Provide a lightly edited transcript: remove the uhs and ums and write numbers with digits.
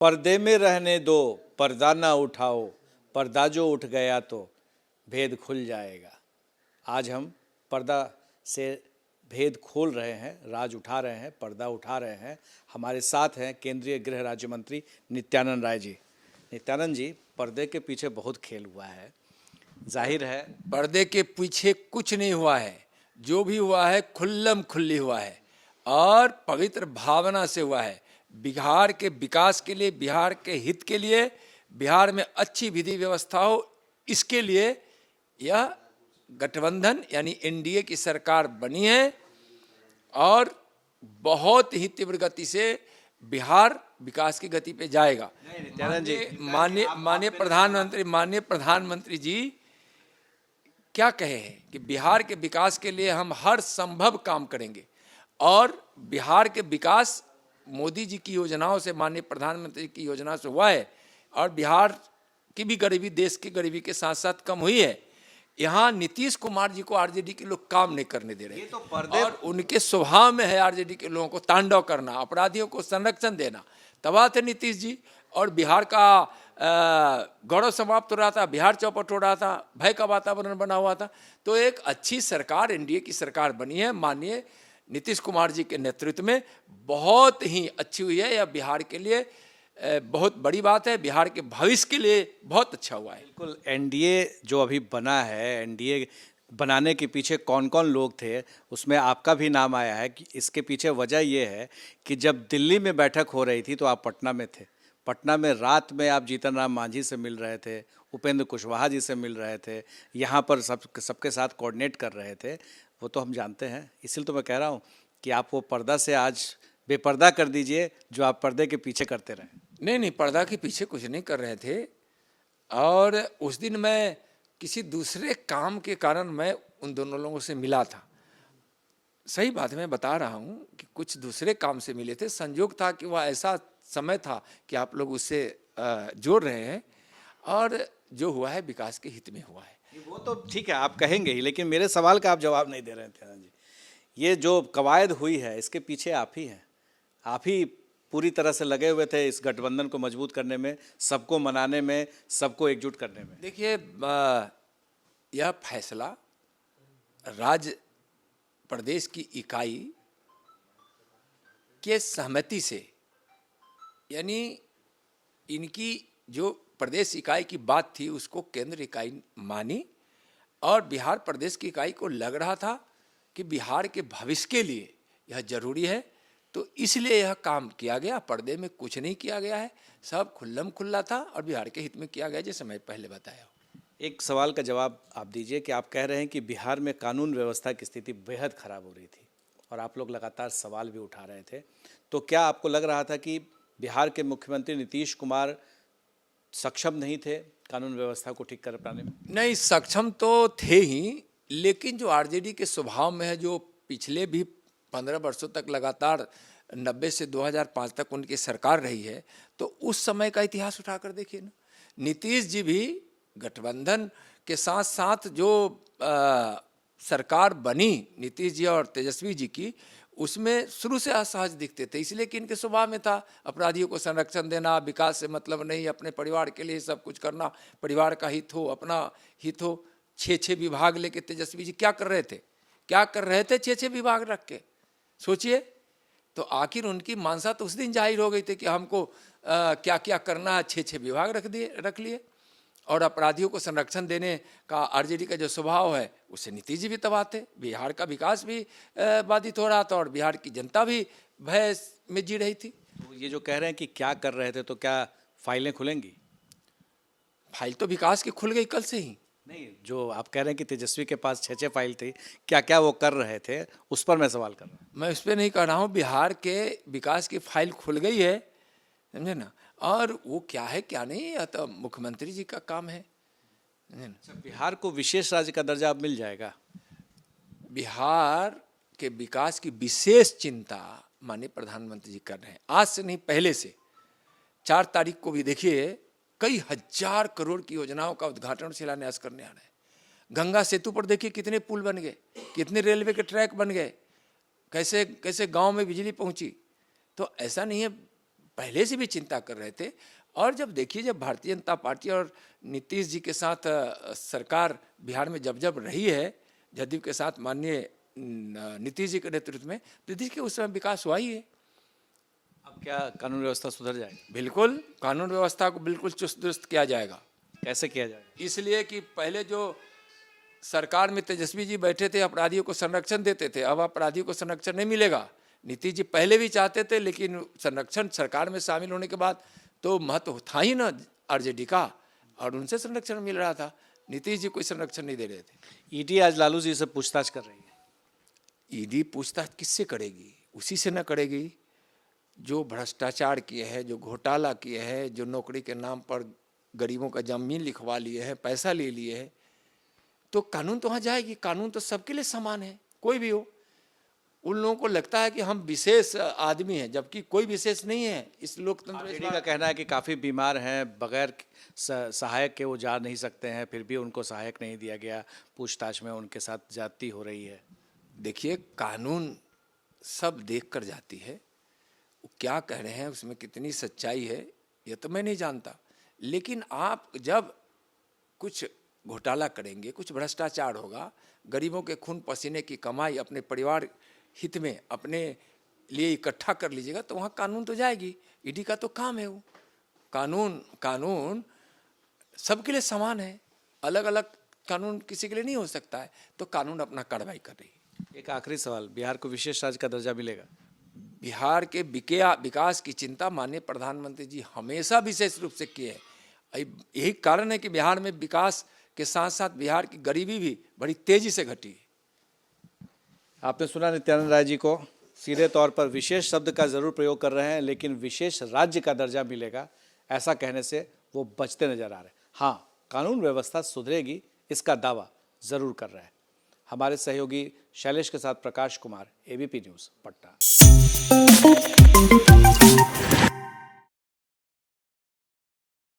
पर्दे में रहने दो, पर्दा ना उठाओ, पर्दा जो उठ गया तो भेद खुल जाएगा। आज हम पर्दा से भेद खोल रहे हैं, राज उठा रहे हैं, पर्दा उठा रहे हैं। हमारे साथ हैं केंद्रीय गृह राज्य मंत्री नित्यानंद राय जी। नित्यानंद जी, पर्दे के पीछे बहुत खेल हुआ है, जाहिर है। पर्दे के पीछे कुछ नहीं हुआ है, जो भी हुआ है खुल्लम खुल्ली हुआ है और पवित्र भावना से हुआ है। बिहार के विकास के लिए, बिहार के हित के लिए, बिहार में अच्छी विधि व्यवस्था हो, इसके लिए यह गठबंधन यानी एनडीए की सरकार बनी है और बहुत ही तीव्र गति से बिहार विकास की गति पे जाएगा। माननीय प्रधानमंत्री जी क्या कहे हैं कि बिहार के विकास के लिए हम हर संभव काम करेंगे और बिहार के विकास मोदी जी की योजनाओं से, माननीय प्रधानमंत्री की योजना से हुआ है और बिहार की भी गरीबी देश की गरीबी के साथ साथ कम हुई है। यहाँ नीतीश कुमार जी को आरजेडी के लोग काम नहीं करने दे रहे, और उनके स्वभाव में है आरजेडी के लोगों को तांडव करना, अपराधियों को संरक्षण देना। तबाह थे नीतीश जी और बिहार का गौरव समाप्त हो रहा था, बिहार चौपट हो रहा था, भय का वातावरण बना हुआ था। तो एक अच्छी सरकार, एनडीए की सरकार बनी है माननीय नीतीश कुमार जी के नेतृत्व में, बहुत ही अच्छी हुई है। यह बिहार के लिए बहुत बड़ी बात है, बिहार के भविष्य के लिए बहुत अच्छा हुआ है। बिल्कुल। एनडीए जो अभी बना है, एनडीए बनाने के पीछे कौन कौन लोग थे, उसमें आपका भी नाम आया है। कि इसके पीछे वजह ये है कि जब दिल्ली में बैठक हो रही थी तो आप पटना में थे। पटना में रात में आप जीतन राम मांझी से मिल रहे थे, उपेंद्र कुशवाहा जी से मिल रहे थे, यहाँ पर सबके साथ कोऑर्डिनेट कर रहे थे। वो तो हम जानते हैं, इसलिए तो मैं कह रहा हूँ कि आप वो पर्दा से आज बेपर्दा कर दीजिए जो आप पर्दे के पीछे करते रहे। नहीं, पर्दा के पीछे कुछ नहीं कर रहे थे। और उस दिन मैं किसी दूसरे काम के कारण मैं उन दोनों लोगों से मिला था। सही बात है, मैं बता रहा हूँ कि कुछ दूसरे काम से मिले थे। संयोग था कि वह ऐसा समय था कि आप लोग उससे जोड़ रहे हैं और जो हुआ है विकास के हित में हुआ है। वो तो ठीक है, आप कहेंगे ही, लेकिन मेरे सवाल का आप जवाब नहीं दे रहे थे जी। ये जो कवायद हुई है इसके पीछे आप ही हैं। आप ही पूरी तरह से लगे हुए थे इस गठबंधन को मजबूत करने में, सबको मनाने में, सबको एकजुट करने में। देखिए, यह फैसला राज्य प्रदेश की इकाई के सहमति से, यानी इनकी जो प्रदेश इकाई की बात थी उसको केंद्र इकाई मानी और बिहार प्रदेश की इकाई को लग रहा था कि बिहार के भविष्य के लिए यह जरूरी है, तो इसलिए यह काम किया गया। पर्दे में कुछ नहीं किया गया है, सब खुल्लम खुल्ला था और बिहार के हित में किया गया, जैसे मैं पहले बताया। एक सवाल का जवाब आप दीजिए कि आप कह रहे हैं कि बिहार में कानून व्यवस्था की स्थिति बेहद खराब हो रही थी और आप लोग लगातार सवाल भी उठा रहे थे, तो क्या आपको लग रहा था कि बिहार के मुख्यमंत्री नीतीश कुमार सक्षम नहीं थे कानून व्यवस्था को ठीक कर पाने में? नहीं, सक्षम तो थे ही, लेकिन जो आरजेडी के स्वभाव में है, जो पिछले भी 15 वर्षों तक लगातार 90 से 2005 तक उनकी सरकार रही है, तो उस समय का इतिहास उठाकर देखिए ना। नीतीश जी भी गठबंधन के साथ साथ जो सरकार बनी नीतीश जी और तेजस्वी जी की, उसमें शुरू से असहज दिखते थे, इसलिए कि इनके स्वभाव में था अपराधियों को संरक्षण देना, विकास से मतलब नहीं, अपने परिवार के लिए सब कुछ करना, परिवार का हित हो, अपना हित हो। 6 विभाग लेके तेजस्वी जी क्या कर रहे थे, 6 विभाग रख के सोचिए। तो आखिर उनकी मानसा तो उस दिन जाहिर हो गई थी कि हमको क्या क्या करना है, 6 विभाग रख लिए। और अपराधियों को संरक्षण देने का आरजेडी का जो स्वभाव है उससे नीतीश जी भी तबाह थे। बिहार का विकास भी बाधित हो रहा था और बिहार की जनता भी भय में जी रही थी। तो ये जो कह रहे हैं कि क्या कर रहे थे, तो क्या फाइलें खुलेंगी? फाइल तो विकास की खुल गई कल से ही। नहीं, जो आप कह रहे हैं कि तेजस्वी के पास 6 फाइल थी, क्या क्या वो कर रहे थे, उस पर मैं सवाल कर रहा हूँ। मैं उस पर नहीं कर रहा हूँ, बिहार के विकास की फाइल खुल गई है, समझे ना। और वो क्या है क्या नहीं, यह तो मुख्यमंत्री जी का काम है। बिहार को विशेष राज्य का दर्जा अब मिल जाएगा? बिहार के विकास की विशेष चिंता माननीय प्रधानमंत्री जी कर रहे हैं, आज से नहीं पहले से। 4 तारीख को भी देखिए, कई हजार करोड़ की योजनाओं का उद्घाटन और शिलान्यास करने आ रहे हैं। गंगा सेतु पर देखिए कितने पुल बन गए, कितने रेलवे के ट्रैक बन गए, कैसे कैसे गांव में बिजली पहुंची। तो ऐसा नहीं है, पहले से भी चिंता कर रहे थे। और जब देखिए, जब भारतीय जनता पार्टी और नीतीश जी के साथ सरकार बिहार में जब रही है, जदयू के साथ माननीय नीतीश जी के नेतृत्व में, तो देखिए उस समय विकास हुआ ही है। अब क्या कानून व्यवस्था सुधर जाएगी? बिल्कुल, कानून व्यवस्था को बिल्कुल चुस्त दुरुस्त किया जाएगा। कैसे किया जाएगा? इसलिए कि पहले जो सरकार में तेजस्वी जी बैठे थे, अपराधियों को संरक्षण देते थे, अब अपराधियों को संरक्षण नहीं मिलेगा। नीतीश जी पहले भी चाहते थे, लेकिन संरक्षण सरकार में शामिल होने के बाद तो महत्व था ही ना आरजेडी का, और उनसे संरक्षण मिल रहा था। नीतीश जी कोई संरक्षण नहीं दे रहे थे। ईडी आज लालू जी से पूछताछ कर रही है। ईडी पूछताछ किससे करेगी? उसी से न करेगी जो भ्रष्टाचार किए हैं, जो घोटाला किए हैं, जो नौकरी के नाम पर गरीबों का जमीन लिखवा लिए हैं, पैसा ले लिए हैं। तो कानून तो वहाँ जाएगी। कानून तो सबके लिए समान है, कोई भी हो। उन लोगों को लगता है कि हम विशेष आदमी हैं, जबकि कोई विशेष नहीं है इस लोकतंत्र। ईडी का कहना है कि काफ़ी बीमार हैं, बगैर सहायक के वो जा नहीं सकते हैं, फिर भी उनको सहायक नहीं दिया गया। पूछताछ में उनके साथ ज्यादती हो रही है। देखिए, कानून सब देख कर जाती है। वो क्या कह रहे हैं, उसमें कितनी सच्चाई है, ये तो मैं नहीं जानता। लेकिन आप जब कुछ घोटाला करेंगे, कुछ भ्रष्टाचार होगा, गरीबों के खून पसीने की कमाई अपने परिवार हित में अपने लिए इकट्ठा कर लीजिएगा, तो वहाँ कानून तो जाएगी। ईडी का तो काम है वो। कानून सबके लिए समान है, अलग अलग कानून किसी के लिए नहीं हो सकता है। तो कानून अपना कार्रवाई कर रही है। एक आखिरी सवाल, बिहार को विशेष राज्य का दर्जा मिलेगा? बिहार के विकास की चिंता माननीय प्रधानमंत्री जी हमेशा विशेष रूप से किए हैं। यही कारण है कि बिहार में विकास के साथ साथ बिहार की गरीबी भी बड़ी तेजी से घटी है। आपने सुना नित्यानंद राय जी को, सीधे तौर पर विशेष शब्द का जरूर प्रयोग कर रहे हैं, लेकिन विशेष राज्य का दर्जा मिलेगा ऐसा कहने से वो बचते नजर आ रहे हैं। हाँ, कानून व्यवस्था सुधरेगी, इसका दावा जरूर कर रहे हैं। हमारे सहयोगी शैलेश के साथ प्रकाश कुमार, एबीपी न्यूज़, पटना।